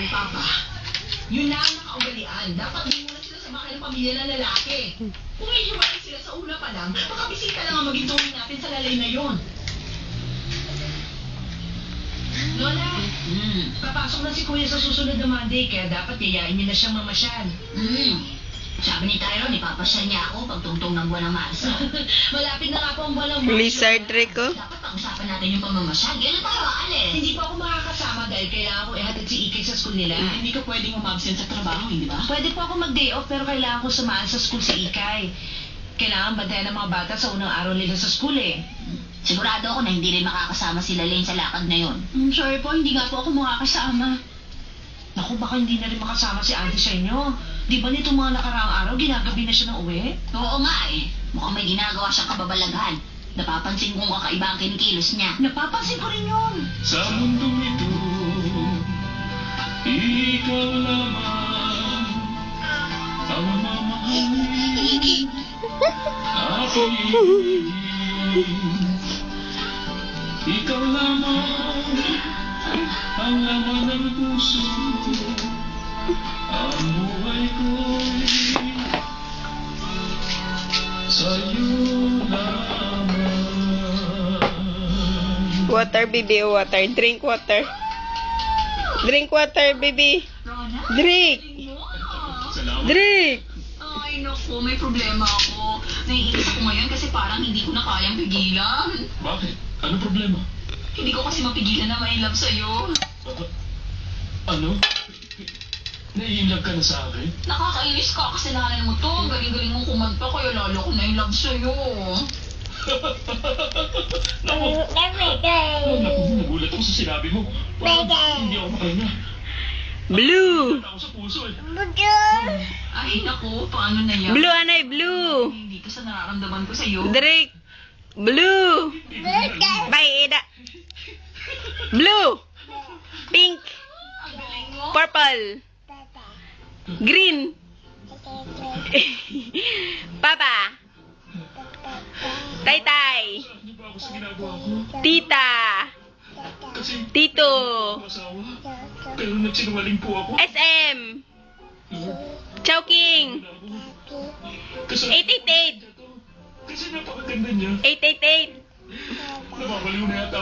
Papa, yun na ang nakaugalian. Dapat di muna sila sa mga pamilya ng lalaki. Kung ihiwalay sila sa una pa lang, makabisita lang ang maging tuwing natin sa lalay na yun. Lola, papasok na si Kuya sa susunod na Monday, kaya dapat yayain niyo na siyang mamasyal. Sabi ni Tyrone, ipapasyal niya ako pagtungtong ng buwan ng Marso. Malapit na nga po ang buwan ng Marso. Lizard Rico. Dapat pag-usapan natin yung pamamasyal. Gano'n tayo aalis. Hindi po ako makakasama dahil kailangan ko ihatid si Ikay sa school nila. Hindi ka pwedeng umabsent sa trabaho, hindi ba? Pwede po ako mag-day off pero kailangan ko samahan sa school si Ikay. Kailangan bantayan ng mga bata sa unang araw nila sa school eh. Sigurado ako na hindi rin makakasama sila Lane sa lakad na yun. Sorry po, hindi nga po ako makakasama. Naku, baka hindi na rin makasama si Auntie sa inyo. Di ba nitong mga nakaraang araw, ginagabi na siya ng uwi? Oo nga eh. Mukhang may ginagawa siyang kababalaghan. Napapansin kong kakaiba ang kinikilos niya. Napapansin ko rin yun. Sa mundong ito, ikaw lamang ang mamahalin. Aking ibigin. Ikaw lamang ang laman ng puso. Ang buhay ko'y sa'yo lamang. Water, baby. Water. Drink water. Drink water, baby. Rona? Drink. Salamat. Drink. Ay, naku, may problema ako. Naiinis ako ngayon kasi parang hindi ko na kayang pigilan. Bakit? Ano problema? Hindi ko kasi mapigilan na ma-inlove sa'yo. Ano? Nai-inlove ka na sa akin? Nakakainis ka, kasalanan mo to. Galing-galing mong kumanta, kaya lalo ko na-inlove sa'yo. Naku! Naku, nagulat ako sa sinabi mo. Hindi ako makahinga. Blue. Ako sa puso eh. Ay, naku, paano na yan? Blue, anay. Blue. Hindi ka sa nararamdaman ko sa'yo. Drink. Blue. Bye, Ida. Blue. Pink. Ang galing mo. Purple. Green. Papa. Taytay. Hindi ba ako sa ginagawa ko? Tita. Kasi Tito. ako asawa. Pero nagsinungaling po ako. SM. Chowking. Kasi 888. Kasi napakaganda niya. 888. Nababaliw na yata ako.